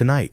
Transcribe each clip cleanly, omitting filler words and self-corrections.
Tonight,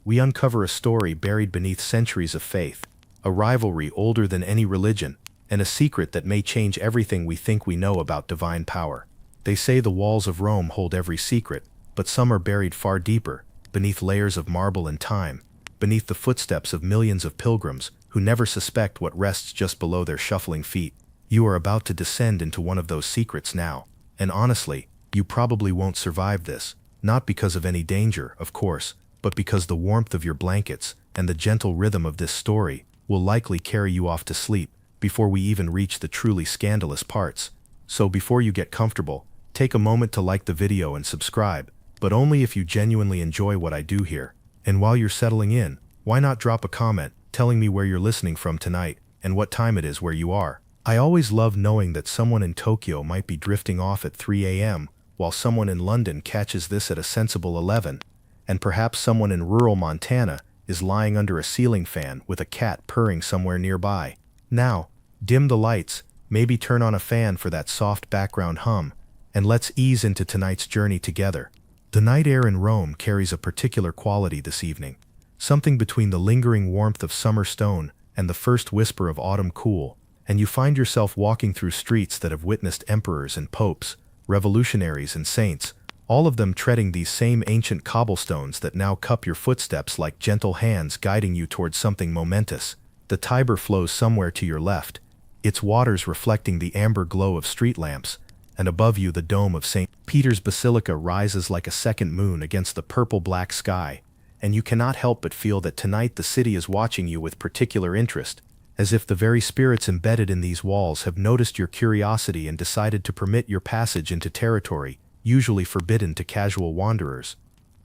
we uncover a story buried beneath centuries of faith, a rivalry older than any religion, and a secret that may change everything we think we know about divine power. They say the walls of Rome hold every secret, but some are buried far deeper, beneath layers of marble and time, beneath the footsteps of millions of pilgrims who never suspect what rests just below their shuffling feet. You are about to descend into one of those secrets now, and honestly, you probably won't survive this, not because of any danger, of course, but because the warmth of your blankets and the gentle rhythm of this story will likely carry you off to sleep before we even reach the truly scandalous parts. So before you get comfortable, take a moment to like the video and subscribe, but only if you genuinely enjoy what I do here. And while you're settling in, why not drop a comment telling me where you're listening from tonight and what time it is where you are. I always love knowing that someone in Tokyo might be drifting off at 3 a.m., while someone in London catches this at a sensible 11, and perhaps someone in rural Montana is lying under a ceiling fan with a cat purring somewhere nearby. Now, dim the lights, maybe turn on a fan for that soft background hum, and let's ease into tonight's journey together. The night air in Rome carries a particular quality this evening, something between the lingering warmth of summer stone and the first whisper of autumn cool, and you find yourself walking through streets that have witnessed emperors and popes, revolutionaries and saints, all of them treading these same ancient cobblestones that now cup your footsteps like gentle hands guiding you towards something momentous. The Tiber flows somewhere to your left, its waters reflecting the amber glow of street lamps, and above you the dome of St. Peter's Basilica rises like a second moon against the purple-black sky, and you cannot help but feel that tonight the city is watching you with particular interest, as if the very spirits embedded in these walls have noticed your curiosity and decided to permit your passage into territory usually forbidden to casual wanderers.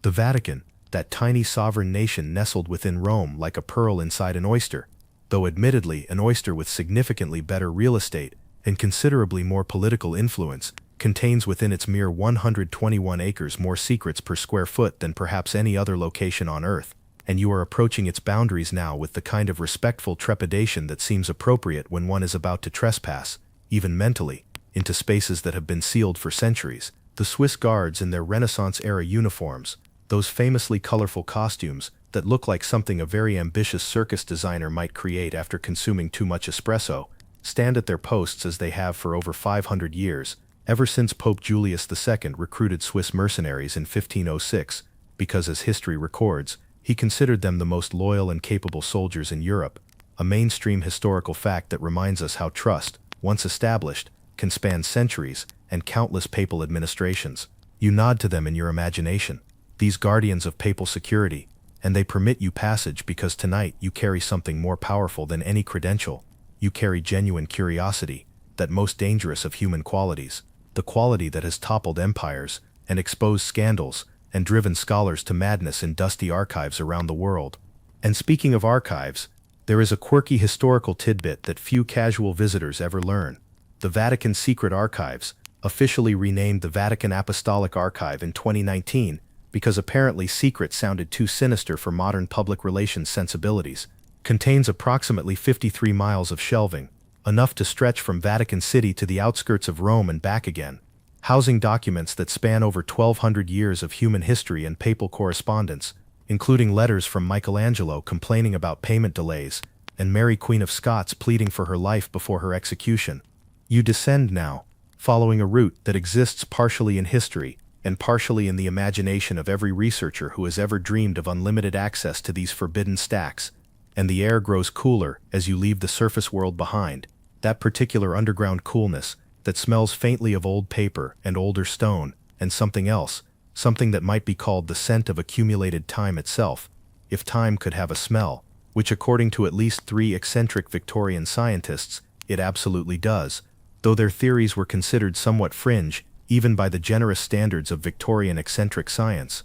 The Vatican, that tiny sovereign nation nestled within Rome like a pearl inside an oyster, though admittedly an oyster with significantly better real estate and considerably more political influence, contains within its mere 121 acres more secrets per square foot than perhaps any other location on Earth, and you are approaching its boundaries now with the kind of respectful trepidation that seems appropriate when one is about to trespass, even mentally, into spaces that have been sealed for centuries. The Swiss guards in their Renaissance-era uniforms, those famously colorful costumes that look like something a very ambitious circus designer might create after consuming too much espresso, stand at their posts as they have for over 500 years, ever since Pope Julius II recruited Swiss mercenaries in 1506, because as history records, he considered them the most loyal and capable soldiers in Europe, a mainstream historical fact that reminds us how trust, once established, can span centuries and countless papal administrations. You nod to them in your imagination, these guardians of papal security, and they permit you passage because tonight you carry something more powerful than any credential. You carry genuine curiosity, that most dangerous of human qualities, the quality that has toppled empires and exposed scandals and driven scholars to madness in dusty archives around the world. And speaking of archives, there is a quirky historical tidbit that few casual visitors ever learn. The Vatican's secret archives, officially renamed the Vatican Apostolic Archive in 2019 because apparently secret sounded too sinister for modern public relations sensibilities, contains approximately 53 miles of shelving, enough to stretch from Vatican City to the outskirts of Rome and back again, housing documents that span over 1,200 years of human history and papal correspondence, including letters from Michelangelo complaining about payment delays and Mary Queen of Scots pleading for her life before her execution. You descend now, following a route that exists partially in history and partially in the imagination of every researcher who has ever dreamed of unlimited access to these forbidden stacks, and the air grows cooler as you leave the surface world behind, that particular underground coolness that smells faintly of old paper and older stone and something else, something that might be called the scent of accumulated time itself, if time could have a smell, which according to at least 3 eccentric Victorian scientists, it absolutely does, though their theories were considered somewhat fringe even by the generous standards of Victorian eccentric science.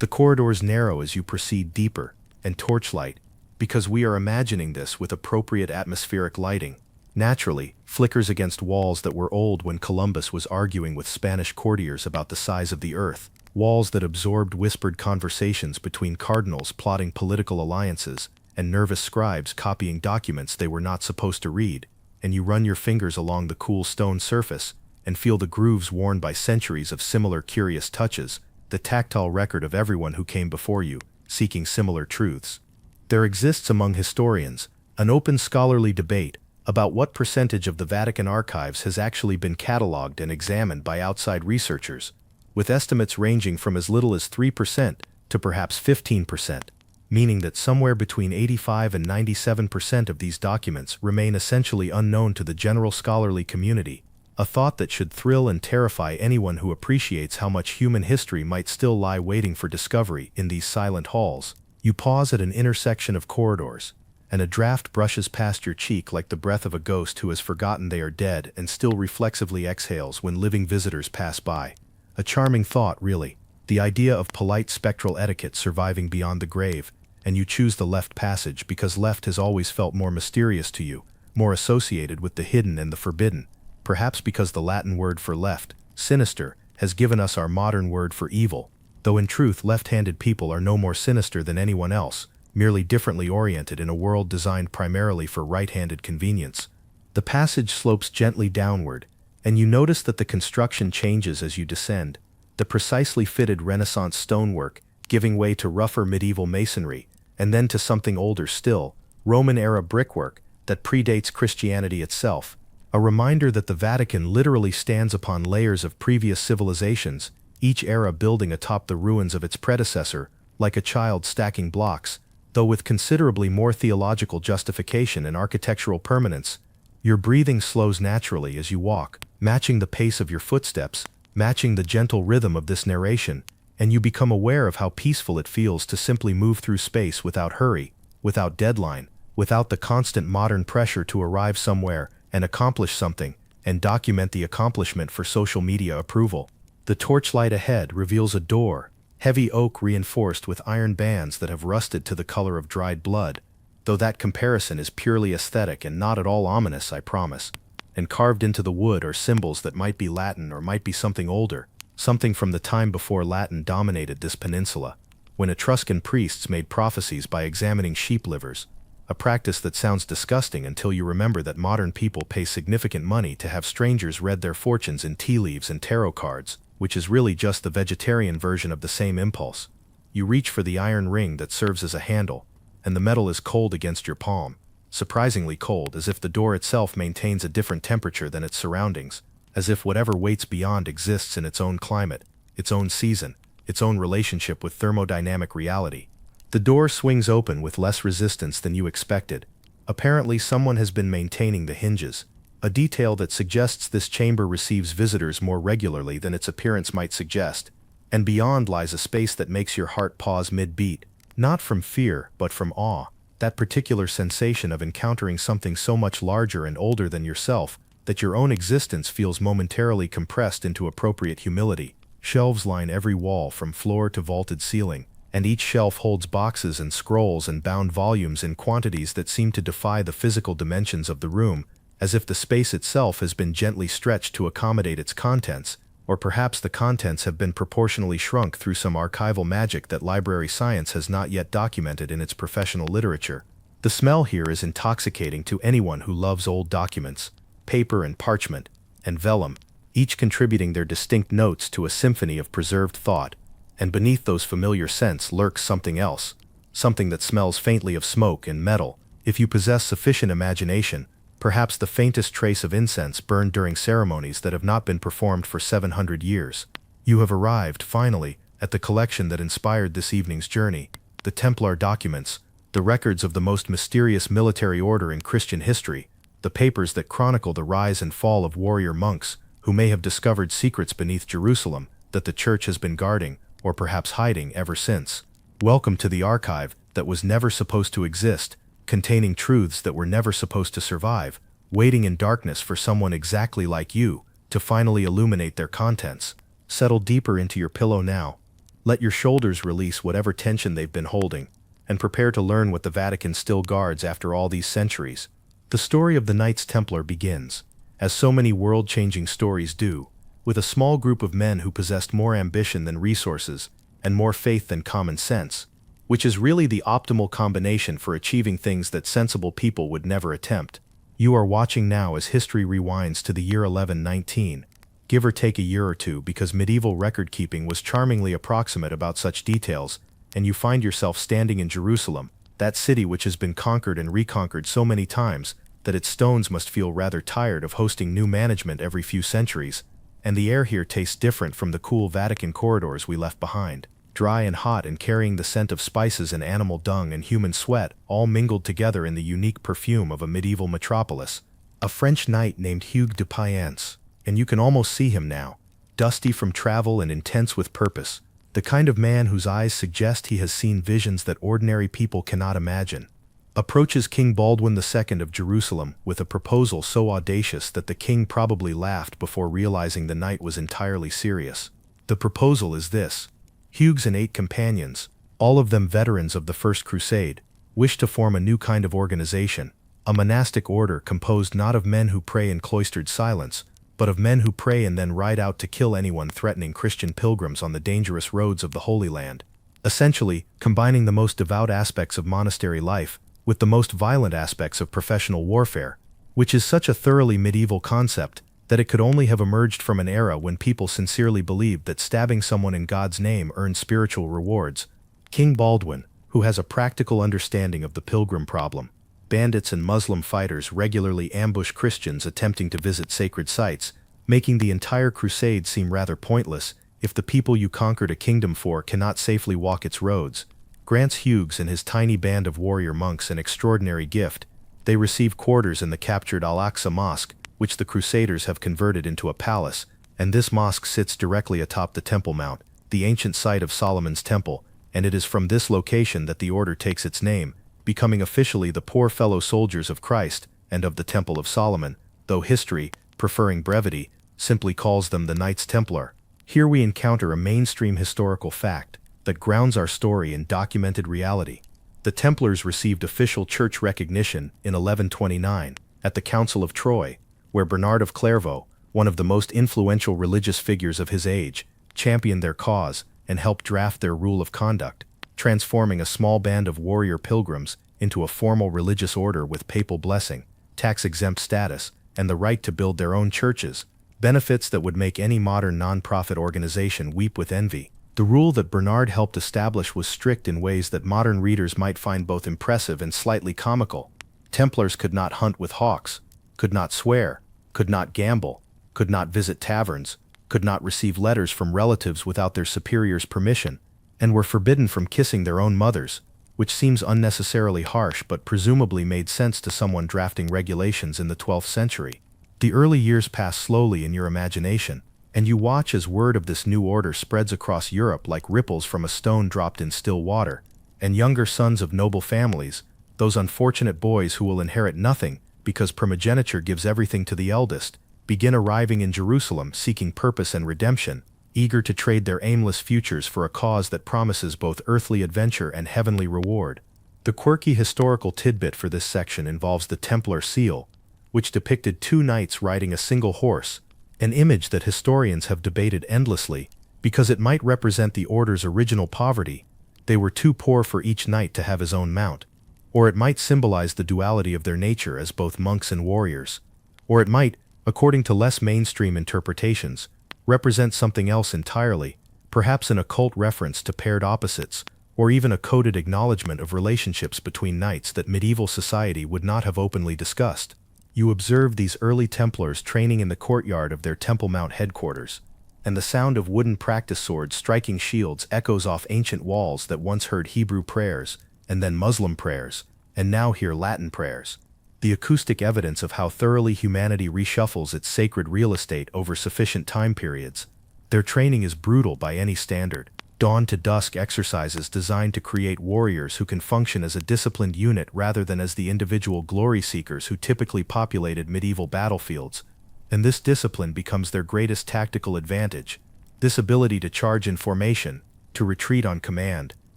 The corridors narrow as you proceed deeper, and torchlight, because we are imagining this with appropriate atmospheric lighting, naturally flickers against walls that were old when Columbus was arguing with Spanish courtiers about the size of the earth, walls that absorbed whispered conversations between cardinals plotting political alliances and nervous scribes copying documents they were not supposed to read, and you run your fingers along the cool stone surface and feel the grooves worn by centuries of similar curious touches the tactile record of everyone who came before you, seeking similar truths. There exists among historians an open scholarly debate about what percentage of the Vatican archives has actually been catalogued and examined by outside researchers, with estimates ranging from as little as 3% to perhaps 15%, meaning that somewhere between 85 and 97% of these documents remain essentially unknown to the general scholarly community, a thought that should thrill and terrify anyone who appreciates how much human history might still lie waiting for discovery in these silent halls. You pause at an intersection of corridors, and a draft brushes past your cheek like the breath of a ghost who has forgotten they are dead and still reflexively exhales when living visitors pass by. A charming thought, really, the idea of polite spectral etiquette surviving beyond the grave, and you choose the left passage because left has always felt more mysterious to you, more associated with the hidden and the forbidden, perhaps because the Latin word for left, sinister, has given us our modern word for evil, though in truth left-handed people are no more sinister than anyone else, merely differently oriented in a world designed primarily for right-handed convenience. The passage slopes gently downward, and you notice that the construction changes as you descend, the precisely fitted Renaissance stonework giving way to rougher medieval masonry, and then to something older still, Roman-era brickwork that predates Christianity itself, a reminder that the Vatican literally stands upon layers of previous civilizations, each era building atop the ruins of its predecessor, like a child stacking blocks, though with considerably more theological justification and architectural permanence. Your breathing slows naturally as you walk, matching the pace of your footsteps, matching the gentle rhythm of this narration, and you become aware of how peaceful it feels to simply move through space without hurry, without deadline, without the constant modern pressure to arrive somewhere and accomplish something, and document the accomplishment for social media approval. The torchlight ahead reveals a door, heavy oak reinforced with iron bands that have rusted to the color of dried blood, though that comparison is purely aesthetic and not at all ominous, I promise. And carved into the wood are symbols that might be Latin or might be something older, something from the time before Latin dominated this peninsula, when Etruscan priests made prophecies by examining sheep livers, a practice that sounds disgusting until you remember that modern people pay significant money to have strangers read their fortunes in tea leaves and tarot cards, which is really just the vegetarian version of the same impulse. You reach for the iron ring that serves as a handle, and the metal is cold against your palm, surprisingly cold, as if the door itself maintains a different temperature than its surroundings, as if whatever waits beyond exists in its own climate, its own season, its own relationship with thermodynamic reality. The door swings open with less resistance than you expected. Apparently someone has been maintaining the hinges, a detail that suggests this chamber receives visitors more regularly than its appearance might suggest, and beyond lies a space that makes your heart pause mid-beat, not from fear but from awe, that particular sensation of encountering something so much larger and older than yourself that your own existence feels momentarily compressed into appropriate humility. Shelves line every wall from floor to vaulted ceiling, and each shelf holds boxes and scrolls and bound volumes in quantities that seem to defy the physical dimensions of the room, as if the space itself has been gently stretched to accommodate its contents, or perhaps the contents have been proportionally shrunk through some archival magic that library science has not yet documented in its professional literature. The smell here is intoxicating to anyone who loves old documents, paper and parchment, and vellum, each contributing their distinct notes to a symphony of preserved thought, and beneath those familiar scents lurks something else, something that smells faintly of smoke and metal, if you possess sufficient imagination, perhaps the faintest trace of incense burned during ceremonies that have not been performed for 700 years. You have arrived, finally, at the collection that inspired this evening's journey, the Templar documents, the records of the most mysterious military order in Christian history, the papers that chronicle the rise and fall of warrior monks who may have discovered secrets beneath Jerusalem that the Church has been guarding, or perhaps hiding, ever since. Welcome to the archive that was never supposed to exist, containing truths that were never supposed to survive, waiting in darkness for someone exactly like you to finally illuminate their contents. Settle deeper into your pillow now. Let your shoulders release whatever tension they've been holding, and prepare to learn what the Vatican still guards after all these centuries. The story of the Knights Templar begins, as so many world-changing stories do, with a small group of men who possessed more ambition than resources and more faith than common sense, which is really the optimal combination for achieving things that sensible people would never attempt. You are watching now as history rewinds to the year 1119, give or take a year or two, because medieval record-keeping was charmingly approximate about such details, and you find yourself standing in Jerusalem, that city which has been conquered and reconquered so many times that its stones must feel rather tired of hosting new management every few centuries, and the air here tastes different from the cool Vatican corridors we left behind, dry and hot and carrying the scent of spices and animal dung and human sweat, all mingled together in the unique perfume of a medieval metropolis. A French knight named Hugues de Payens, and you can almost see him now, dusty from travel and intense with purpose, the kind of man whose eyes suggest he has seen visions that ordinary people cannot imagine, approaches King Baldwin II of Jerusalem with a proposal so audacious that the king probably laughed before realizing the knight was entirely serious. The proposal is this: Hugues and 8 companions, all of them veterans of the First Crusade, wish to form a new kind of organization, a monastic order composed not of men who pray in cloistered silence, but of men who pray and then ride out to kill anyone threatening Christian pilgrims on the dangerous roads of the Holy Land, essentially combining the most devout aspects of monastery life with the most violent aspects of professional warfare, which is such a thoroughly medieval concept that it could only have emerged from an era when people sincerely believed that stabbing someone in God's name earned spiritual rewards. King Baldwin, who has a practical understanding of the pilgrim problem, bandits and Muslim fighters regularly ambush Christians attempting to visit sacred sites, making the entire crusade seem rather pointless if the people you conquered a kingdom for cannot safely walk its roads, grants Hugues and his tiny band of warrior monks an extraordinary gift. They receive quarters in the captured Al-Aqsa Mosque, which the Crusaders have converted into a palace, and this mosque sits directly atop the Temple Mount, the ancient site of Solomon's Temple, and it is from this location that the order takes its name, becoming officially the poor fellow soldiers of Christ and of the Temple of Solomon, though history, preferring brevity, simply calls them the Knights Templar. Here we encounter a mainstream historical fact that grounds our story in documented reality. The Templars received official church recognition in 1129 at the Council of Troyes, where Bernard of Clairvaux, one of the most influential religious figures of his age, championed their cause and helped draft their rule of conduct, transforming a small band of warrior pilgrims into a formal religious order with papal blessing, tax-exempt status, and the right to build their own churches, benefits that would make any modern non-profit organization weep with envy. The rule that Bernard helped establish was strict in ways that modern readers might find both impressive and slightly comical. Templars could not hunt with hawks, could not swear, could not gamble, could not visit taverns, could not receive letters from relatives without their superiors' permission, and were forbidden from kissing their own mothers, which seems unnecessarily harsh but presumably made sense to someone drafting regulations in the 12th century. The early years pass slowly in your imagination, and you watch as word of this new order spreads across Europe like ripples from a stone dropped in still water, and younger sons of noble families, those unfortunate boys who will inherit nothing because primogeniture gives everything to the eldest, begin arriving in Jerusalem seeking purpose and redemption, eager to trade their aimless futures for a cause that promises both earthly adventure and heavenly reward. The quirky historical tidbit for this section involves the Templar seal, which depicted 2 knights riding a single horse, an image that historians have debated endlessly because it might represent the order's original poverty. They were too poor for each knight to have his own mount. Or it might symbolize the duality of their nature as both monks and warriors. Or it might, according to less mainstream interpretations, represent something else entirely, perhaps an occult reference to paired opposites, or even a coded acknowledgement of relationships between knights that medieval society would not have openly discussed. You observe these early Templars training in the courtyard of their Temple Mount headquarters, and the sound of wooden practice swords striking shields echoes off ancient walls that once heard Hebrew prayers, and then Muslim prayers, and now hear Latin prayers. The acoustic evidence of how thoroughly humanity reshuffles its sacred real estate over sufficient time periods. Their training is brutal by any standard. Dawn to dusk exercises designed to create warriors who can function as a disciplined unit rather than as the individual glory seekers who typically populated medieval battlefields. And this discipline becomes their greatest tactical advantage. This ability to charge in formation, to retreat on command,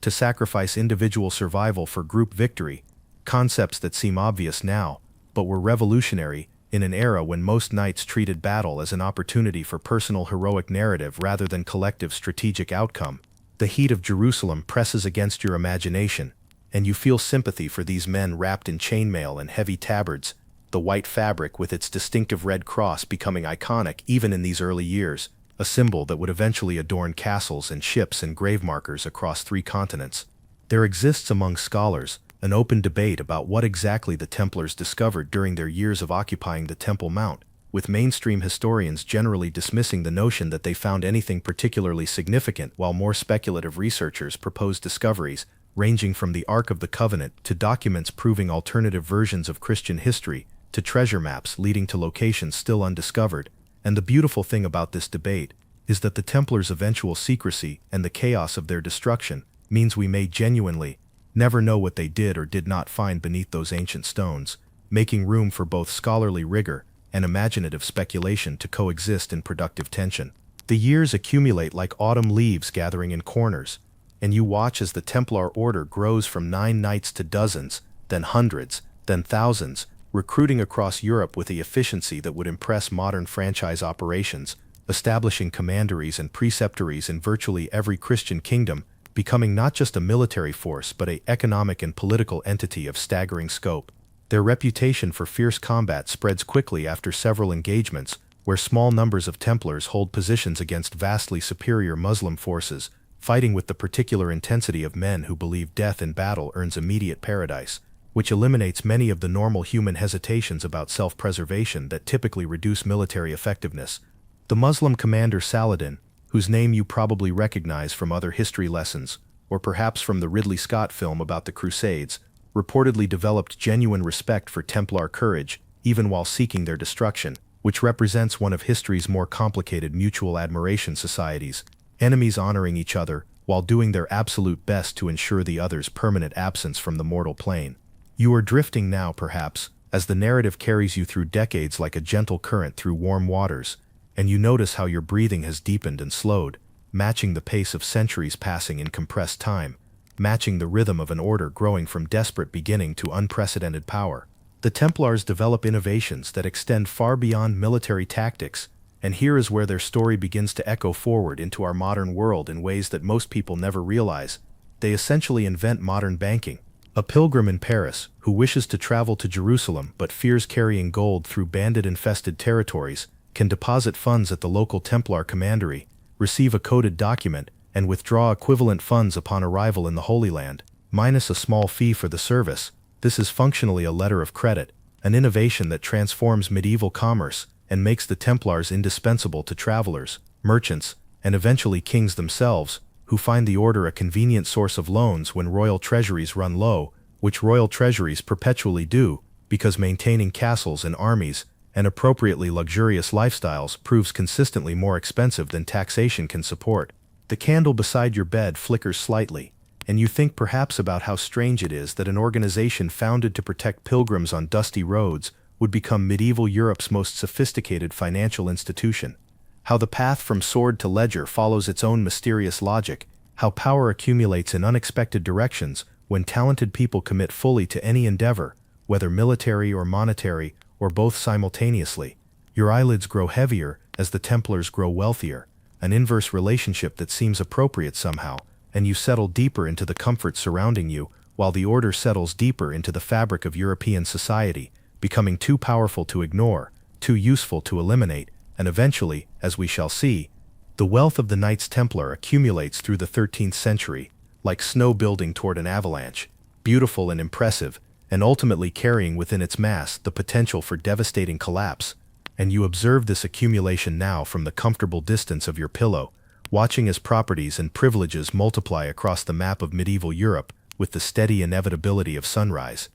to sacrifice individual survival for group victory, concepts that seem obvious now, but were revolutionary in an era when most knights treated battle as an opportunity for personal heroic narrative rather than collective strategic outcome. The heat of Jerusalem presses against your imagination, and you feel sympathy for these men wrapped in chainmail and heavy tabards, the white fabric with its distinctive red cross becoming iconic even in these early years, a symbol that would eventually adorn castles and ships and grave markers across 3 continents. There exists among scholars an open debate about what exactly the Templars discovered during their years of occupying the Temple Mount, with mainstream historians generally dismissing the notion that they found anything particularly significant, while more speculative researchers propose discoveries ranging from the Ark of the Covenant to documents proving alternative versions of Christian history to treasure maps leading to locations still undiscovered. And the beautiful thing about this debate is that the Templars' eventual secrecy and the chaos of their destruction means we may genuinely never know what they did or did not find beneath those ancient stones, making room for both scholarly rigor and imaginative speculation to coexist in productive tension. The years accumulate like autumn leaves gathering in corners, and you watch as the Templar order grows from 9 knights to dozens, then hundreds, then thousands, recruiting across Europe with the efficiency that would impress modern franchise operations, establishing commanderies and preceptories in virtually every Christian kingdom, becoming not just a military force but an economic and political entity of staggering scope. Their reputation for fierce combat spreads quickly after several engagements, where small numbers of Templars hold positions against vastly superior Muslim forces, fighting with the particular intensity of men who believe death in battle earns immediate paradise, which eliminates many of the normal human hesitations about self-preservation that typically reduce military effectiveness. The Muslim commander Saladin, whose name you probably recognize from other history lessons, or perhaps from the Ridley Scott film about the Crusades, reportedly developed genuine respect for Templar courage, even while seeking their destruction, which represents one of history's more complicated mutual admiration societies, enemies honoring each other while doing their absolute best to ensure the other's permanent absence from the mortal plane. You are drifting now, perhaps, as the narrative carries you through decades like a gentle current through warm waters, and you notice how your breathing has deepened and slowed, matching the pace of centuries passing in compressed time, matching the rhythm of an order growing from desperate beginning to unprecedented power. The Templars develop innovations that extend far beyond military tactics, and here is where their story begins to echo forward into our modern world in ways that most people never realize. They essentially invent modern banking. A pilgrim in Paris, who wishes to travel to Jerusalem but fears carrying gold through bandit-infested territories, can deposit funds at the local Templar commandery, receive a coded document, and withdraw equivalent funds upon arrival in the Holy Land, minus a small fee for the service. This is functionally a letter of credit, an innovation that transforms medieval commerce and makes the Templars indispensable to travelers, merchants, and eventually kings themselves, who find the order a convenient source of loans when royal treasuries run low, which royal treasuries perpetually do, because maintaining castles and armies and appropriately luxurious lifestyles proves consistently more expensive than taxation can support. The candle beside your bed flickers slightly, and you think perhaps about how strange it is that an organization founded to protect pilgrims on dusty roads would become medieval Europe's most sophisticated financial institution. How the path from sword to ledger follows its own mysterious logic, how power accumulates in unexpected directions when talented people commit fully to any endeavor, whether military or monetary, or both simultaneously. Your eyelids grow heavier as the Templars grow wealthier, an inverse relationship that seems appropriate somehow, and you settle deeper into the comfort surrounding you, while the order settles deeper into the fabric of European society, becoming too powerful to ignore, too useful to eliminate, and eventually, as we shall see, the wealth of the Knights Templar accumulates through the 13th century, like snow building toward an avalanche, beautiful and impressive, and ultimately carrying within its mass the potential for devastating collapse. And you observe this accumulation now from the comfortable distance of your pillow, watching as properties and privileges multiply across the map of medieval Europe with the steady inevitability of sunrise.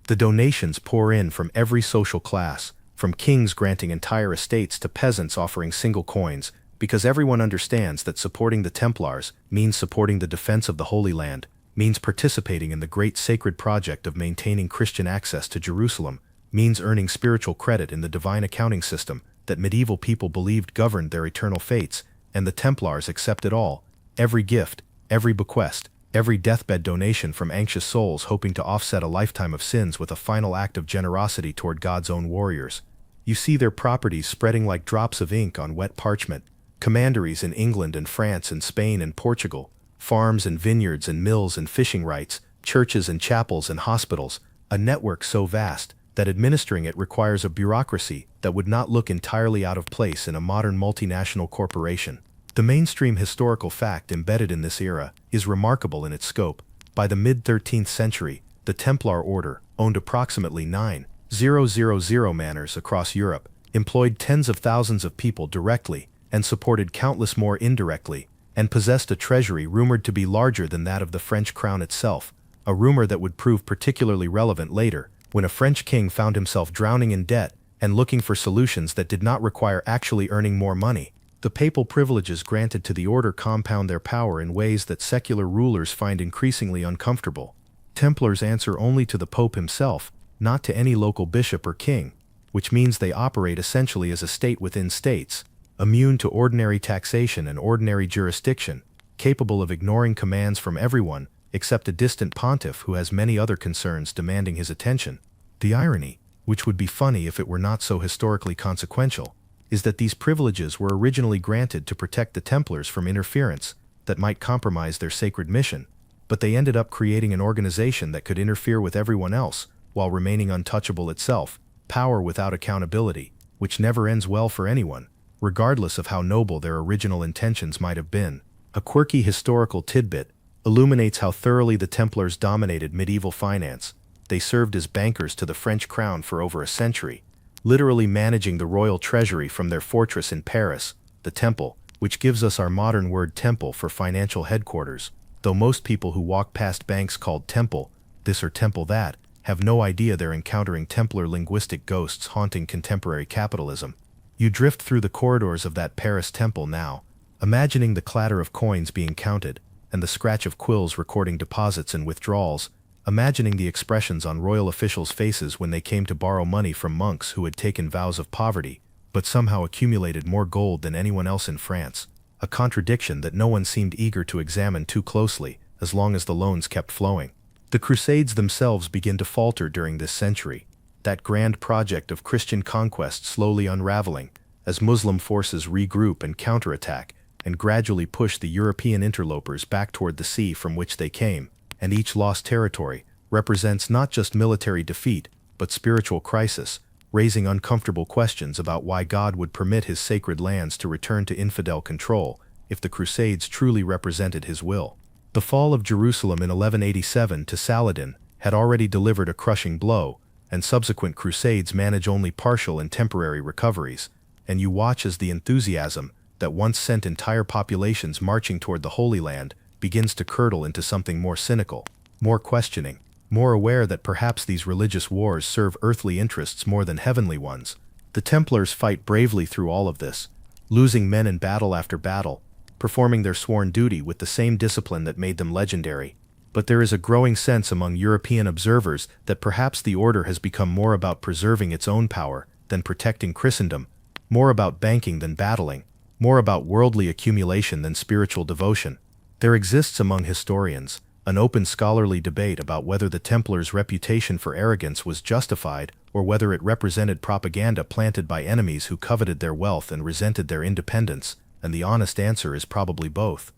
The donations pour in from every social class, from kings granting entire estates to peasants offering single coins, because everyone understands that supporting the Templars means supporting the defense of the Holy Land, means participating in the great sacred project of maintaining Christian access to Jerusalem, means earning spiritual credit in the divine accounting system that medieval people believed governed their eternal fates, and the Templars accepted all, every gift, every bequest, every deathbed donation from anxious souls hoping to offset a lifetime of sins with a final act of generosity toward God's own warriors. You see their properties spreading like drops of ink on wet parchment, commanderies in England and France and Spain and Portugal, farms and vineyards and mills and fishing rights, churches and chapels and hospitals, a network so vast that administering it requires a bureaucracy that would not look entirely out of place in a modern multinational corporation. The mainstream historical fact embedded in this era is remarkable in its scope. By the mid-13th century, the Templar Order owned approximately 9,000 manors across Europe, employed tens of thousands of people directly, and supported countless more indirectly, and possessed a treasury rumored to be larger than that of the French crown itself, a rumor that would prove particularly relevant later, when a French king found himself drowning in debt and looking for solutions that did not require actually earning more money. The papal privileges granted to the order compound their power in ways that secular rulers find increasingly uncomfortable. Templars answer only to the Pope himself, not to any local bishop or king, which means they operate essentially as a state within states, immune to ordinary taxation and ordinary jurisdiction, capable of ignoring commands from everyone except a distant pontiff who has many other concerns demanding his attention. The irony, which would be funny if it were not so historically consequential, is that these privileges were originally granted to protect the Templars from interference that might compromise their sacred mission, but they ended up creating an organization that could interfere with everyone else while remaining untouchable itself, power without accountability, which never ends well for anyone, regardless of how noble their original intentions might have been. A quirky historical tidbit illuminates how thoroughly the Templars dominated medieval finance. They served as bankers to the French crown for over a century, literally managing the royal treasury from their fortress in Paris, the Temple, which gives us our modern word temple for financial headquarters, though most people who walk past banks called temple this or temple that have no idea they're encountering Templar linguistic ghosts haunting contemporary capitalism. You drift through the corridors of that Paris temple now, imagining the clatter of coins being counted and the scratch of quills recording deposits and withdrawals, imagining the expressions on royal officials' faces when they came to borrow money from monks who had taken vows of poverty, but somehow accumulated more gold than anyone else in France, a contradiction that no one seemed eager to examine too closely as long as the loans kept flowing. The Crusades themselves begin to falter during this century, that grand project of Christian conquest slowly unraveling as Muslim forces regroup and counterattack and gradually push the European interlopers back toward the sea from which they came, and each lost territory represents not just military defeat, but spiritual crisis, raising uncomfortable questions about why God would permit his sacred lands to return to infidel control if the Crusades truly represented his will. The fall of Jerusalem in 1187 to Saladin had already delivered a crushing blow, and subsequent crusades manage only partial and temporary recoveries, and you watch as the enthusiasm that once sent entire populations marching toward the Holy Land begins to curdle into something more cynical, more questioning, more aware that perhaps these religious wars serve earthly interests more than heavenly ones. The Templars fight bravely through all of this, losing men in battle after battle, performing their sworn duty with the same discipline that made them legendary. But there is a growing sense among European observers that perhaps the order has become more about preserving its own power than protecting Christendom, more about banking than battling, more about worldly accumulation than spiritual devotion. There exists among historians an open scholarly debate about whether the Templars' reputation for arrogance was justified or whether it represented propaganda planted by enemies who coveted their wealth and resented their independence, and the honest answer is probably both.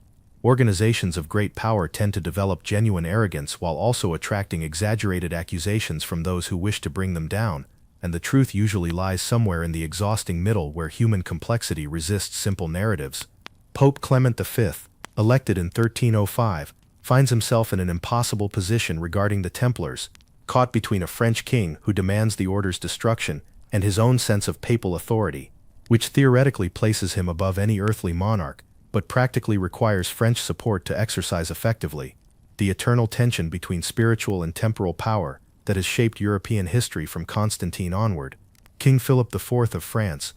Organizations of great power tend to develop genuine arrogance while also attracting exaggerated accusations from those who wish to bring them down, and the truth usually lies somewhere in the exhausting middle where human complexity resists simple narratives. Pope Clement V, elected in 1305, finds himself in an impossible position regarding the Templars, caught between a French king who demands the order's destruction and his own sense of papal authority, which theoretically places him above any earthly monarch, but practically requires French support to exercise effectively. The eternal tension between spiritual and temporal power that has shaped European history from Constantine onward. King Philip IV of France,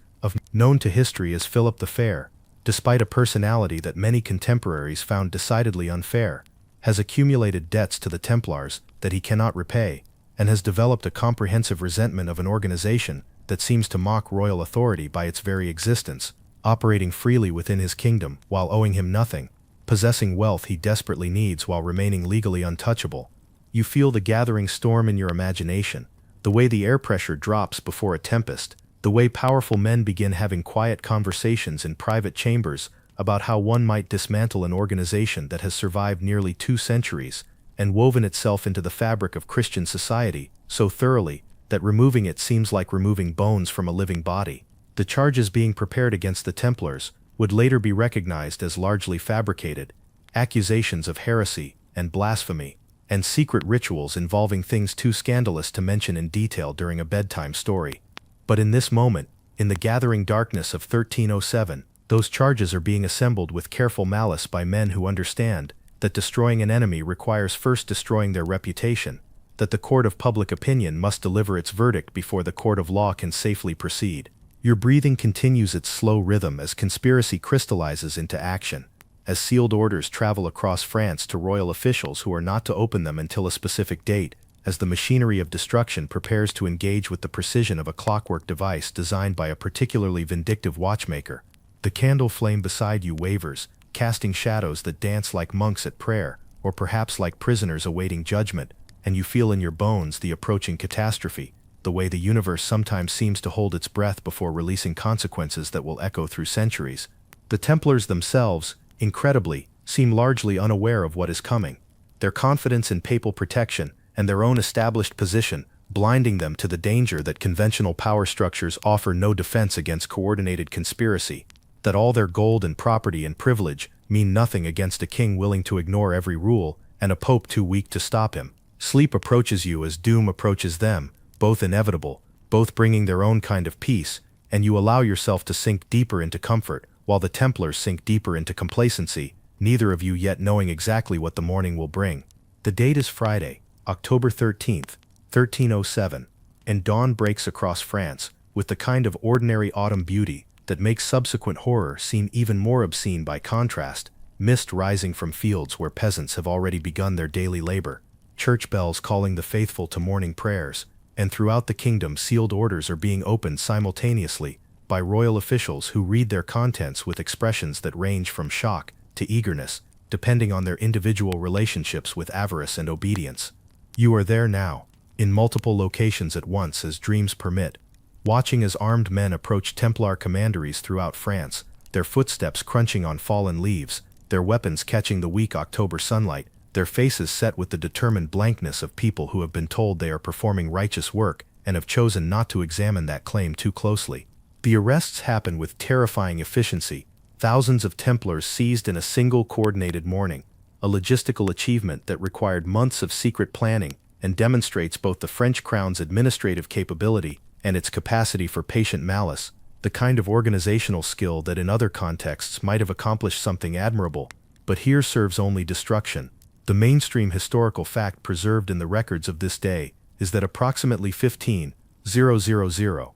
known to history as Philip the Fair, despite a personality that many contemporaries found decidedly unfair, has accumulated debts to the Templars that he cannot repay, and has developed a comprehensive resentment of an organization that seems to mock royal authority by its very existence, operating freely within his kingdom while owing him nothing, possessing wealth he desperately needs while remaining legally untouchable. You feel the gathering storm in your imagination, the way the air pressure drops before a tempest, the way powerful men begin having quiet conversations in private chambers about how one might dismantle an organization that has survived nearly 2 centuries and woven itself into the fabric of Christian society so thoroughly that removing it seems like removing bones from a living body. The charges being prepared against the Templars would later be recognized as largely fabricated, accusations of heresy and blasphemy, and secret rituals involving things too scandalous to mention in detail during a bedtime story. But in this moment, in the gathering darkness of 1307, those charges are being assembled with careful malice by men who understand that destroying an enemy requires first destroying their reputation, that the court of public opinion must deliver its verdict before the court of law can safely proceed. Your breathing continues its slow rhythm as conspiracy crystallizes into action, as sealed orders travel across France to royal officials who are not to open them until a specific date, as the machinery of destruction prepares to engage with the precision of a clockwork device designed by a particularly vindictive watchmaker. The candle flame beside you wavers, casting shadows that dance like monks at prayer, or perhaps like prisoners awaiting judgment, and you feel in your bones the approaching catastrophe, the way the universe sometimes seems to hold its breath before releasing consequences that will echo through centuries. The Templars themselves, incredibly, seem largely unaware of what is coming, their confidence in papal protection and their own established position blinding them to the danger that conventional power structures offer no defense against coordinated conspiracy, that all their gold and property and privilege mean nothing against a king willing to ignore every rule and a pope too weak to stop him. Sleep approaches you as doom approaches them, both inevitable, both bringing their own kind of peace, and you allow yourself to sink deeper into comfort, while the Templars sink deeper into complacency, neither of you yet knowing exactly what the morning will bring. The date is Friday, October 13th, 1307, and dawn breaks across France with the kind of ordinary autumn beauty that makes subsequent horror seem even more obscene by contrast, mist rising from fields where peasants have already begun their daily labor, church bells calling the faithful to morning prayers, and throughout the kingdom sealed orders are being opened simultaneously by royal officials who read their contents with expressions that range from shock to eagerness, depending on their individual relationships with avarice and obedience. You are there now, in multiple locations at once as dreams permit, watching as armed men approach Templar commanderies throughout France, their footsteps crunching on fallen leaves, their weapons catching the weak October sunlight, their faces set with the determined blankness of people who have been told they are performing righteous work and have chosen not to examine that claim too closely. The arrests happen with terrifying efficiency, thousands of Templars seized in a single coordinated morning, a logistical achievement that required months of secret planning and demonstrates both the French crown's administrative capability and its capacity for patient malice, the kind of organizational skill that in other contexts might have accomplished something admirable, but here serves only destruction. The mainstream historical fact preserved in the records of this day is that approximately 15,000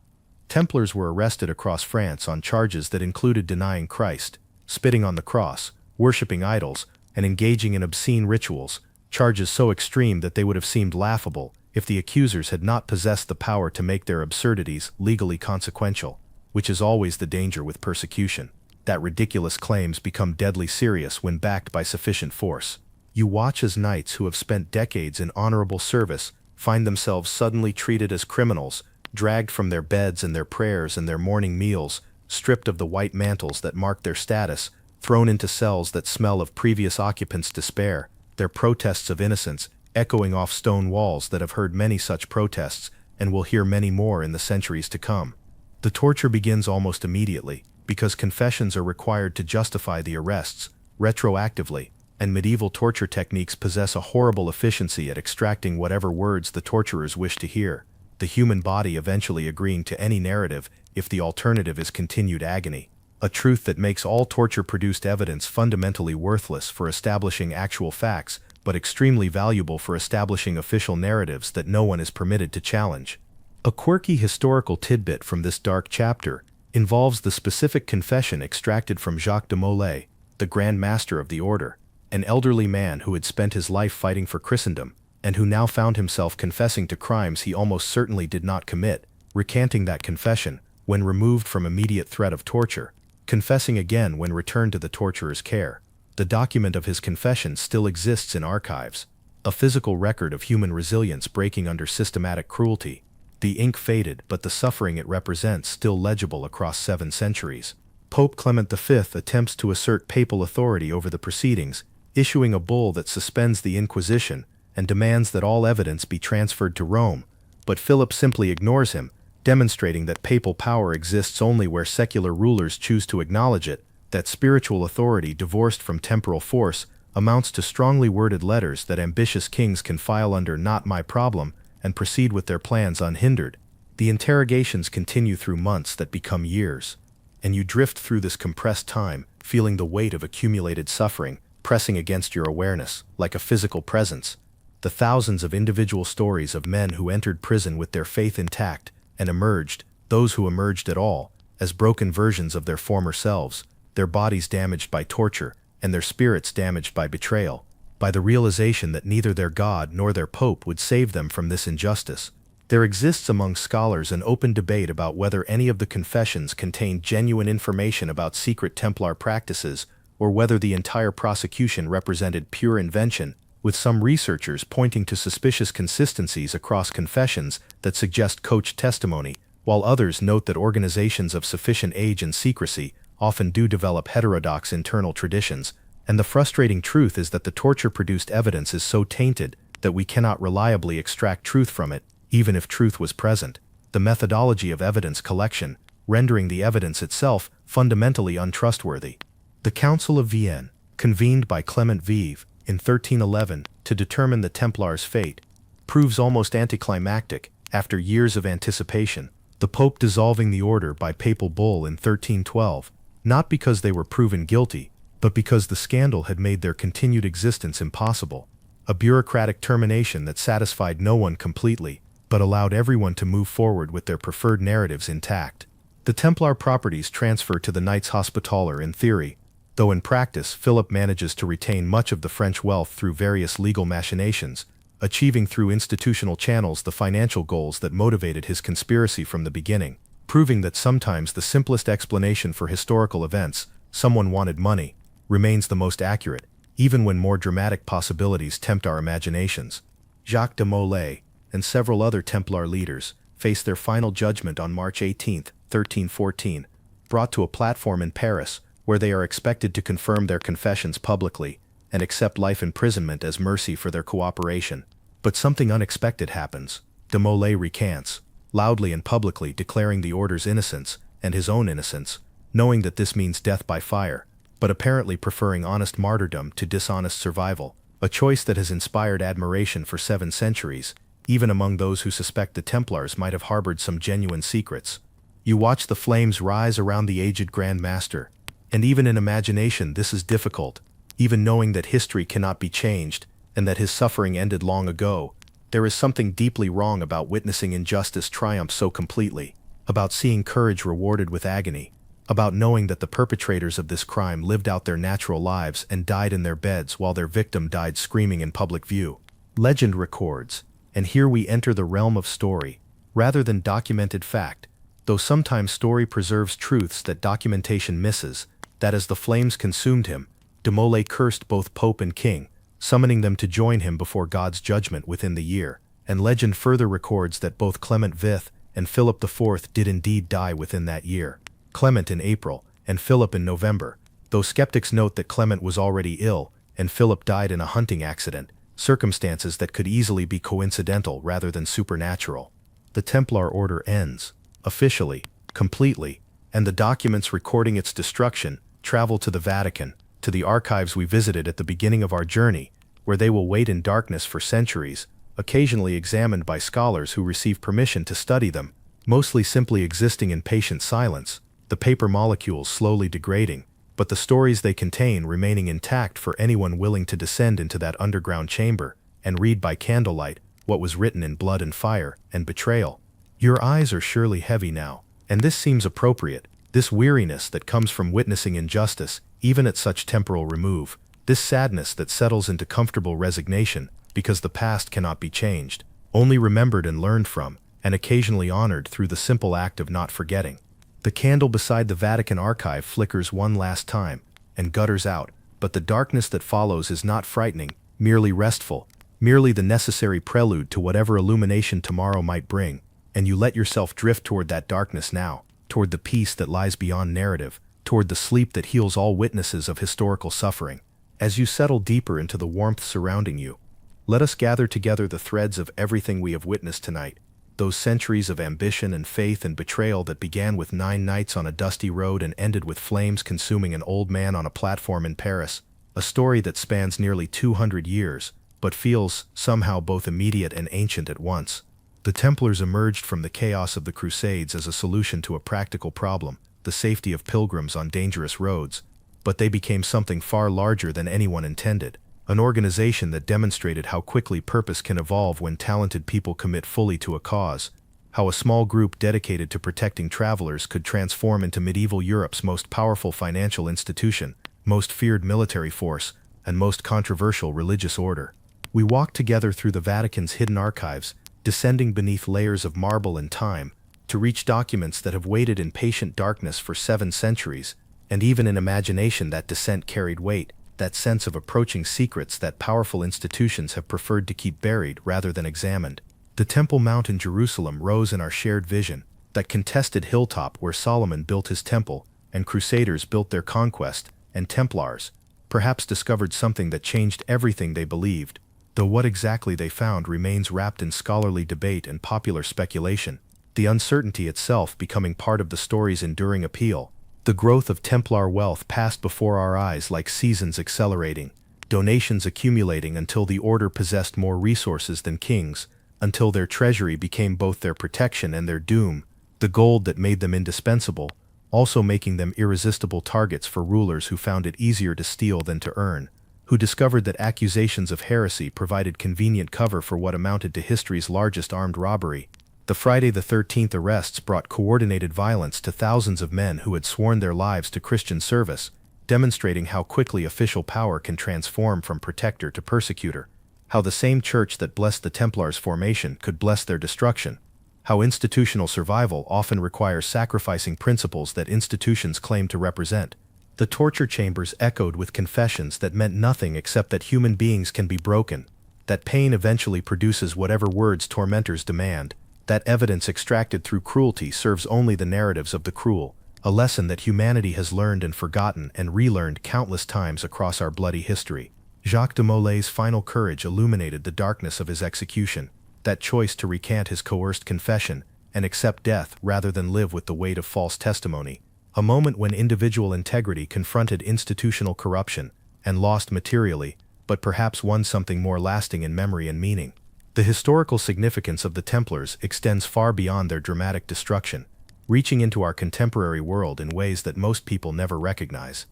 Templars were arrested across France on charges that included denying Christ, spitting on the cross, worshipping idols, and engaging in obscene rituals, charges so extreme that they would have seemed laughable if the accusers had not possessed the power to make their absurdities legally consequential, which is always the danger with persecution, that ridiculous claims become deadly serious when backed by sufficient force. You watch as knights who have spent decades in honorable service find themselves suddenly treated as criminals, dragged from their beds and their prayers and their morning meals, stripped of the white mantles that mark their status, thrown into cells that smell of previous occupants' despair, their protests of innocence echoing off stone walls that have heard many such protests and will hear many more in the centuries to come. The torture begins almost immediately, because confessions are required to justify the arrests, retroactively, and medieval torture techniques possess a horrible efficiency at extracting whatever words the torturers wish to hear, the human body eventually agreeing to any narrative if the alternative is continued agony, a truth that makes all torture-produced evidence fundamentally worthless for establishing actual facts, but extremely valuable for establishing official narratives that no one is permitted to challenge. A quirky historical tidbit from this dark chapter involves the specific confession extracted from Jacques de Molay, the Grand Master of the Order, an elderly man who had spent his life fighting for Christendom, and who now found himself confessing to crimes he almost certainly did not commit, recanting that confession when removed from immediate threat of torture, confessing again when returned to the torturer's care. The document of his confession still exists in archives, a physical record of human resilience breaking under systematic cruelty. The ink faded, but the suffering it represents still legible across 7 centuries. Pope Clement V attempts to assert papal authority over the proceedings, issuing a bull that suspends the Inquisition and demands that all evidence be transferred to Rome, but Philip simply ignores him, demonstrating that papal power exists only where secular rulers choose to acknowledge it, that spiritual authority divorced from temporal force amounts to strongly worded letters that ambitious kings can file under "not my problem" and proceed with their plans unhindered. The interrogations continue through months that become years, and you drift through this compressed time, feeling the weight of accumulated suffering pressing against your awareness, like a physical presence. The thousands of individual stories of men who entered prison with their faith intact and emerged, those who emerged at all, as broken versions of their former selves, their bodies damaged by torture, and their spirits damaged by betrayal, by the realization that neither their God nor their Pope would save them from this injustice. There exists among scholars an open debate about whether any of the confessions contained genuine information about secret Templar practices, or whether the entire prosecution represented pure invention, with some researchers pointing to suspicious consistencies across confessions that suggest coached testimony, while others note that organizations of sufficient age and secrecy often do develop heterodox internal traditions, and the frustrating truth is that the torture-produced evidence is so tainted that we cannot reliably extract truth from it, even if truth was present. The methodology of evidence collection, rendering the evidence itself fundamentally untrustworthy. The Council of Vienne, convened by Clement Vive in 1311 to determine the Templars' fate, proves almost anticlimactic after years of anticipation, the Pope dissolving the order by papal bull in 1312, not because they were proven guilty, but because the scandal had made their continued existence impossible, a bureaucratic termination that satisfied no one completely, but allowed everyone to move forward with their preferred narratives intact. The Templar properties transfer to the Knights Hospitaller in theory, though in practice Philip manages to retain much of the French wealth through various legal machinations, achieving through institutional channels the financial goals that motivated his conspiracy from the beginning, proving that sometimes the simplest explanation for historical events, someone wanted money, remains the most accurate, even when more dramatic possibilities tempt our imaginations. Jacques de Molay and several other Templar leaders face their final judgment on March 18, 1314, brought to a platform in Paris, where they are expected to confirm their confessions publicly and accept life imprisonment as mercy for their cooperation. But something unexpected happens. De Molay recants, loudly and publicly declaring the order's innocence and his own innocence, knowing that this means death by fire, but apparently preferring honest martyrdom to dishonest survival, a choice that has inspired admiration for 7 centuries, even among those who suspect the Templars might have harbored some genuine secrets. You watch the flames rise around the aged Grand Master, and even in imagination this is difficult, even knowing that history cannot be changed, and that his suffering ended long ago. There is something deeply wrong about witnessing injustice triumph so completely, about seeing courage rewarded with agony, about knowing that the perpetrators of this crime lived out their natural lives and died in their beds while their victim died screaming in public view. Legend records, and here we enter the realm of story, rather than documented fact, though sometimes story preserves truths that documentation misses, that as the flames consumed him, de Molay cursed both Pope and King, summoning them to join him before God's judgment within the year, and legend further records that both Clement V and Philip IV did indeed die within that year, Clement in April and Philip in November, though skeptics note that Clement was already ill and Philip died in a hunting accident, circumstances that could easily be coincidental rather than supernatural. The Templar order ends, officially, completely, and the documents recording its destruction travel to the Vatican, to the archives we visited at the beginning of our journey, where they will wait in darkness for centuries, occasionally examined by scholars who receive permission to study them, mostly simply existing in patient silence, the paper molecules slowly degrading, but the stories they contain remaining intact for anyone willing to descend into that underground chamber and read by candlelight what was written in blood and fire and betrayal. Your eyes are surely heavy now, and this seems appropriate. This weariness that comes from witnessing injustice, even at such temporal remove, this sadness that settles into comfortable resignation because the past cannot be changed, only remembered and learned from, and occasionally honored through the simple act of not forgetting. The candle beside the Vatican archive flickers one last time and gutters out, but the darkness that follows is not frightening, merely restful, merely the necessary prelude to whatever illumination tomorrow might bring, and you let yourself drift toward that darkness now, toward the peace that lies beyond narrative, toward the sleep that heals all witnesses of historical suffering. As you settle deeper into the warmth surrounding you, let us gather together the threads of everything we have witnessed tonight. those centuries of ambition and faith and betrayal that began with 9 knights on a dusty road and ended with flames consuming an old man on a platform in Paris, a story that spans nearly 200 years, but feels somehow both immediate and ancient at once. The Templars emerged from the chaos of the Crusades as a solution to a practical problem, the safety of pilgrims on dangerous roads, but they became something far larger than anyone intended. An organization that demonstrated how quickly purpose can evolve when talented people commit fully to a cause, how a small group dedicated to protecting travelers could transform into medieval Europe's most powerful financial institution, most feared military force, and most controversial religious order. We walked together through the Vatican's hidden archives, descending beneath layers of marble and time, to reach documents that have waited in patient darkness for 7 centuries, and even in imagination that descent carried weight, that sense of approaching secrets that powerful institutions have preferred to keep buried rather than examined. The Temple Mount in Jerusalem rose in our shared vision, that contested hilltop where Solomon built his temple, and Crusaders built their conquest, and Templars, perhaps discovered something that changed everything they believed, though what exactly they found remains wrapped in scholarly debate and popular speculation, the uncertainty itself becoming part of the story's enduring appeal. The growth of Templar wealth passed before our eyes like seasons accelerating, donations accumulating until the order possessed more resources than kings, until their treasury became both their protection and their doom, the gold that made them indispensable, also making them irresistible targets for rulers who found it easier to steal than to earn, who discovered that accusations of heresy provided convenient cover for what amounted to history's largest armed robbery. The Friday the 13th arrests brought coordinated violence to thousands of men who had sworn their lives to Christian service, demonstrating how quickly official power can transform from protector to persecutor, how the same church that blessed the Templars' formation could bless their destruction, how institutional survival often requires sacrificing principles that institutions claim to represent. The torture chambers echoed with confessions that meant nothing except that human beings can be broken, that pain eventually produces whatever words tormentors demand, that evidence extracted through cruelty serves only the narratives of the cruel, a lesson that humanity has learned and forgotten and relearned countless times across our bloody history. Jacques de Molay's final courage illuminated the darkness of his execution, that choice to recant his coerced confession and accept death rather than live with the weight of false testimony, a moment when individual integrity confronted institutional corruption and lost materially, but perhaps won something more lasting in memory and meaning. The historical significance of the Templars extends far beyond their dramatic destruction, reaching into our contemporary world in ways that most people never recognize.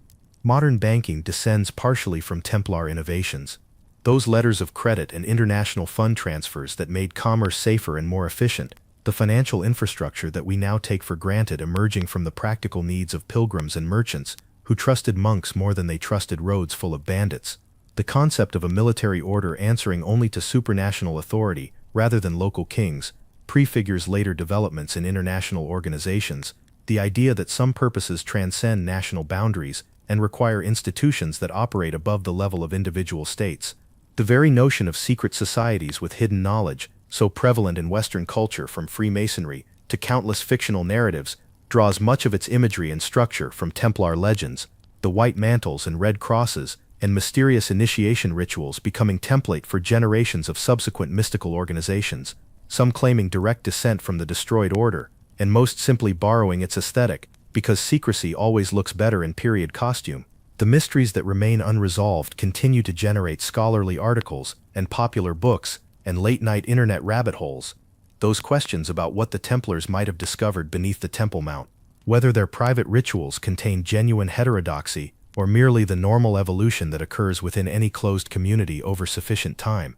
Modern banking descends partially from Templar innovations. Those letters of credit and international fund transfers that made commerce safer and more efficient, the financial infrastructure that we now take for granted emerging from the practical needs of pilgrims and merchants who trusted monks more than they trusted roads full of bandits. The concept of a military order answering only to supranational authority rather than local kings prefigures later developments in international organizations, the idea that some purposes transcend national boundaries and require institutions that operate above the level of individual states. The very notion of secret societies with hidden knowledge, so prevalent in Western culture from Freemasonry to countless fictional narratives, draws much of its imagery and structure from Templar legends, the white mantles and red crosses, and mysterious initiation rituals becoming template for generations of subsequent mystical organizations, some claiming direct descent from the destroyed order, and most simply borrowing its aesthetic, because secrecy always looks better in period costume. The mysteries that remain unresolved continue to generate scholarly articles and popular books and late-night internet rabbit holes, those questions about what the Templars might have discovered beneath the Temple Mount, whether their private rituals contain genuine heterodoxy or merely the normal evolution that occurs within any closed community over sufficient time,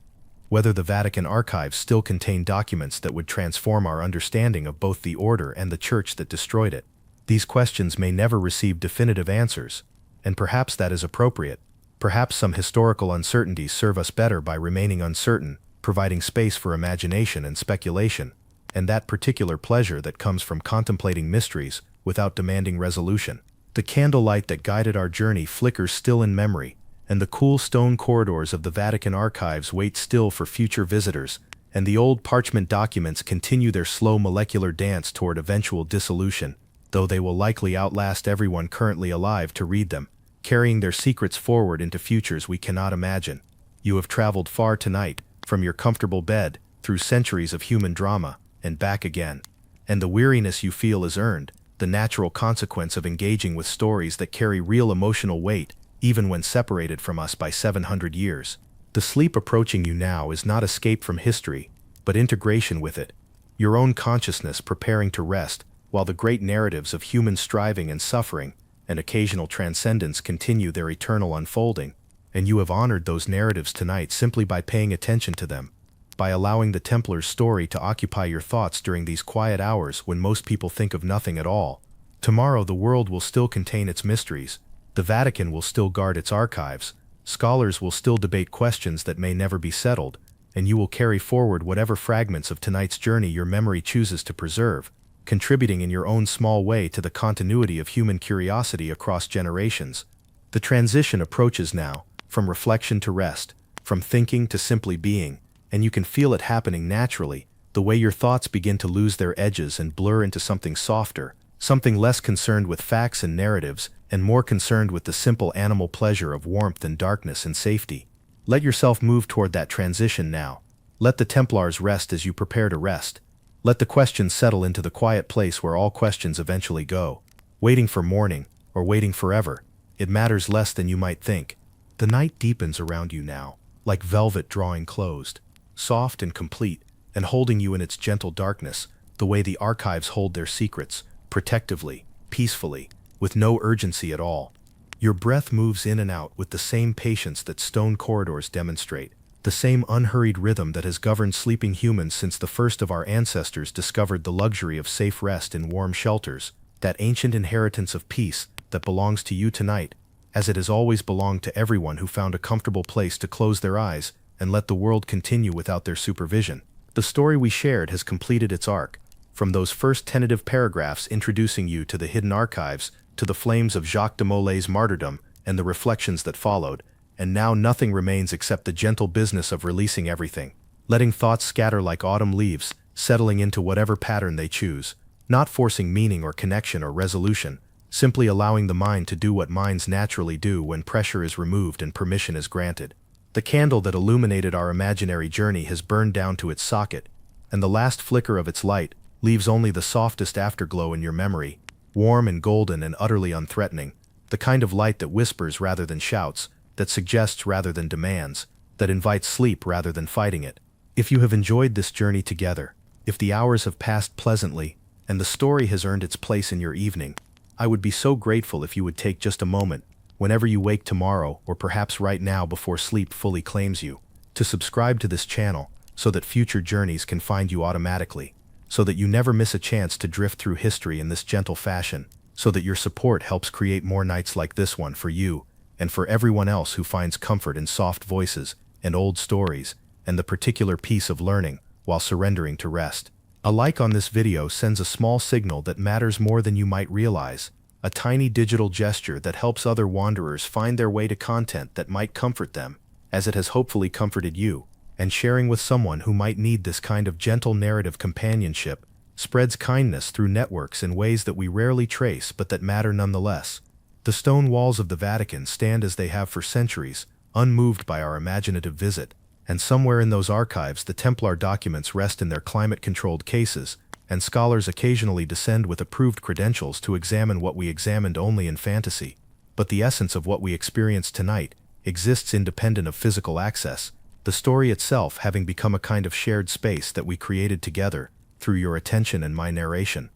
whether the Vatican archives still contain documents that would transform our understanding of both the order and the church that destroyed it. These questions may never receive definitive answers, and perhaps that is appropriate. Perhaps some historical uncertainties serve us better by remaining uncertain, providing space for imagination and speculation, and that particular pleasure that comes from contemplating mysteries without demanding resolution. The candlelight that guided our journey flickers still in memory, and the cool stone corridors of the Vatican archives wait still for future visitors, and the old parchment documents continue their slow molecular dance toward eventual dissolution, though they will likely outlast everyone currently alive to read them, carrying their secrets forward into futures we cannot imagine. You have traveled far tonight, from your comfortable bed, through centuries of human drama, and back again. And the weariness you feel is earned, the natural consequence of engaging with stories that carry real emotional weight, even when separated from us by 700 years. The sleep approaching you now is not escape from history, but integration with it, your own consciousness preparing to rest, while the great narratives of human striving and suffering and occasional transcendence continue their eternal unfolding, and you have honored those narratives tonight simply by paying attention to them, by allowing the Templar's story to occupy your thoughts during these quiet hours when most people think of nothing at all. Tomorrow the world will still contain its mysteries, the Vatican will still guard its archives, scholars will still debate questions that may never be settled, and you will carry forward whatever fragments of tonight's journey your memory chooses to preserve, contributing in your own small way to the continuity of human curiosity across generations. The transition approaches now, from reflection to rest, from thinking to simply being, and you can feel it happening naturally, the way your thoughts begin to lose their edges and blur into something softer, something less concerned with facts and narratives, and more concerned with the simple animal pleasure of warmth and darkness and safety. Let yourself move toward that transition now. Let the Templars rest as you prepare to rest. Let the questions settle into the quiet place where all questions eventually go. Waiting for morning, or waiting forever, it matters less than you might think. The night deepens around you now, like velvet drawing closed, soft and complete, and holding you in its gentle darkness, the way the archives hold their secrets, protectively, peacefully, with no urgency at all. Your breath moves in and out with the same patience that stone corridors demonstrate, the same unhurried rhythm that has governed sleeping humans since the first of our ancestors discovered the luxury of safe rest in warm shelters, that ancient inheritance of peace that belongs to you tonight, as it has always belonged to everyone who found a comfortable place to close their eyes and let the world continue without their supervision. The story we shared has completed its arc, from those first tentative paragraphs introducing you to the hidden archives, to the flames of Jacques de Molay's martyrdom and the reflections that followed, and now nothing remains except the gentle business of releasing everything, letting thoughts scatter like autumn leaves, settling into whatever pattern they choose, not forcing meaning or connection or resolution, simply allowing the mind to do what minds naturally do when pressure is removed and permission is granted. The candle that illuminated our imaginary journey has burned down to its socket, and the last flicker of its light leaves only the softest afterglow in your memory, warm and golden and utterly unthreatening, the kind of light that whispers rather than shouts, that suggests rather than demands, that invites sleep rather than fighting it. If you have enjoyed this journey together, if the hours have passed pleasantly, and the story has earned its place in your evening, I would be so grateful if you would take just a moment, whenever you wake tomorrow or perhaps right now before sleep fully claims you, to subscribe to this channel so that future journeys can find you automatically, so that you never miss a chance to drift through history in this gentle fashion, so that your support helps create more nights like this one for you and for everyone else who finds comfort in soft voices and old stories and the particular peace of learning while surrendering to rest. A like on this video sends a small signal that matters more than you might realize, a tiny digital gesture that helps other wanderers find their way to content that might comfort them, as it has hopefully comforted you, and sharing with someone who might need this kind of gentle narrative companionship spreads kindness through networks in ways that we rarely trace but that matter nonetheless. The stone walls of the Vatican stand as they have for centuries, unmoved by our imaginative visit, and somewhere in those archives the Templar documents rest in their climate-controlled cases, and scholars occasionally descend with approved credentials to examine what we examined only in fantasy. But the essence of what we experienced tonight exists independent of physical access, the story itself having become a kind of shared space that we created together through your attention and my narration.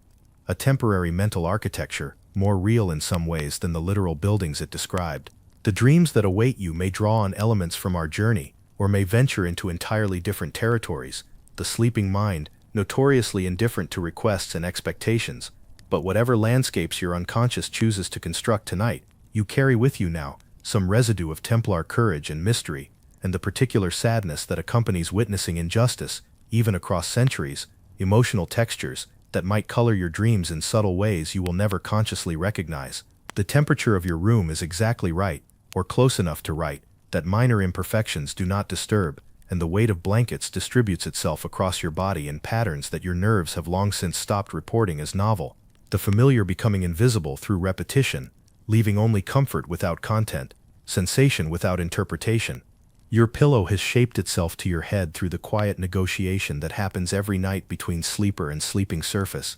A temporary mental architecture, more real in some ways than the literal buildings it described. The dreams that await you may draw on elements from our journey, or may venture into entirely different territories, the sleeping mind, notoriously indifferent to requests and expectations. But whatever landscapes your unconscious chooses to construct tonight, you carry with you now some residue of Templar courage and mystery, and the particular sadness that accompanies witnessing injustice, even across centuries, emotional textures that might color your dreams in subtle ways you will never consciously recognize. The temperature of your room is exactly right, or close enough to right, that minor imperfections do not disturb, and the weight of blankets distributes itself across your body in patterns that your nerves have long since stopped reporting as novel, the familiar becoming invisible through repetition, leaving only comfort without content, sensation without interpretation. Your pillow has shaped itself to your head through the quiet negotiation that happens every night between sleeper and sleeping surface,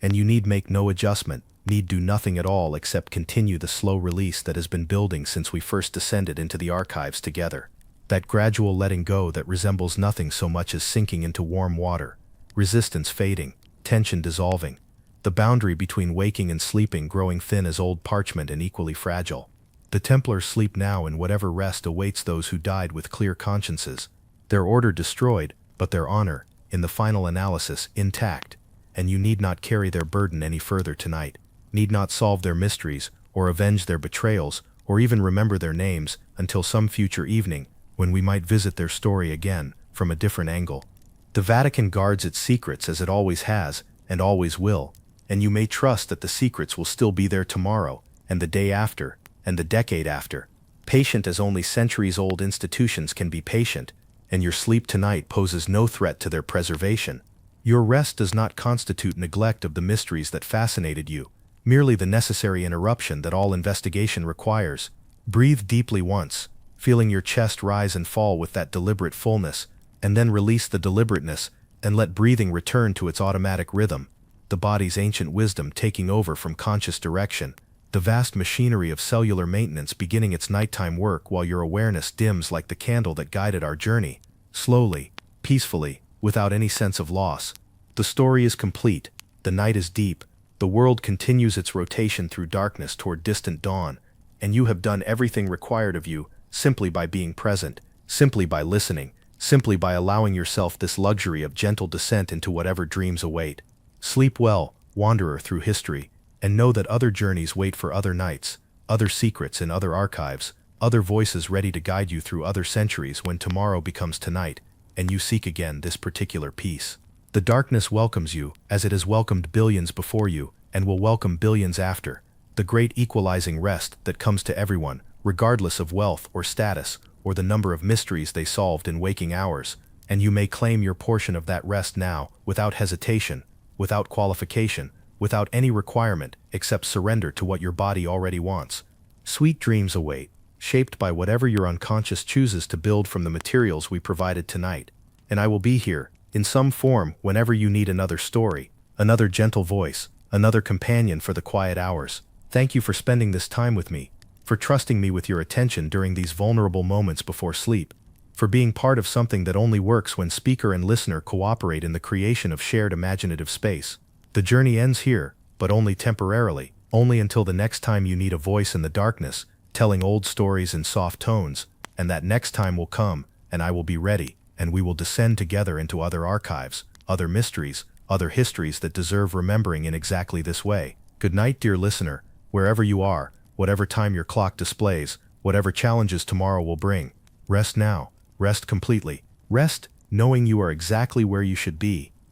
and you need make no adjustment, need do nothing at all except continue the slow release that has been building since we first descended into the archives together. That gradual letting go that resembles nothing so much as sinking into warm water, resistance fading, tension dissolving, the boundary between waking and sleeping growing thin as old parchment and equally fragile. The Templars sleep now in whatever rest awaits those who died with clear consciences, their order destroyed, but their honor, in the final analysis, intact, and you need not carry their burden any further tonight, need not solve their mysteries, or avenge their betrayals, or even remember their names until some future evening, when we might visit their story again, from a different angle. The Vatican guards its secrets as it always has, and always will, and you may trust that the secrets will still be there tomorrow, and the day after, and the decade after. Patient as only centuries-old institutions can be patient, and your sleep tonight poses no threat to their preservation. Your rest does not constitute neglect of the mysteries that fascinated you, merely the necessary interruption that all investigation requires. Breathe deeply once, feeling your chest rise and fall with that deliberate fullness, and then release the deliberateness, and let breathing return to its automatic rhythm, the body's ancient wisdom taking over from conscious direction, the vast machinery of cellular maintenance beginning its nighttime work while your awareness dims like the candle that guided our journey, slowly, peacefully, without any sense of loss. The story is complete, the night is deep, the world continues its rotation through darkness toward distant dawn, and you have done everything required of you simply by being present, simply by listening, simply by allowing yourself this luxury of gentle descent into whatever dreams await. Sleep well, wanderer through history, and know that other journeys wait for other nights, other secrets in other archives, other voices ready to guide you through other centuries when tomorrow becomes tonight, and you seek again this particular peace. The darkness welcomes you, as it has welcomed billions before you, and will welcome billions after. The great equalizing rest that comes to everyone, regardless of wealth or status, or the number of mysteries they solved in waking hours, and you may claim your portion of that rest now, without hesitation, without qualification, without any requirement except surrender to what your body already wants. Sweet dreams await, shaped by whatever your unconscious chooses to build from the materials we provided tonight. And I will be here, in some form, whenever you need another story, another gentle voice, another companion for the quiet hours. Thank you for spending this time with me, for trusting me with your attention during these vulnerable moments before sleep, for being part of something that only works when speaker and listener cooperate in the creation of shared imaginative space. The journey ends here, but only temporarily, only until the next time you need a voice in the darkness, telling old stories in soft tones, and that next time will come, and I will be ready, and we will descend together into other archives, other mysteries, other histories that deserve remembering in exactly this way. Good night, dear listener, wherever you are, whatever time your clock displays, whatever challenges tomorrow will bring. Rest now, rest completely, rest knowing you are exactly where you should be,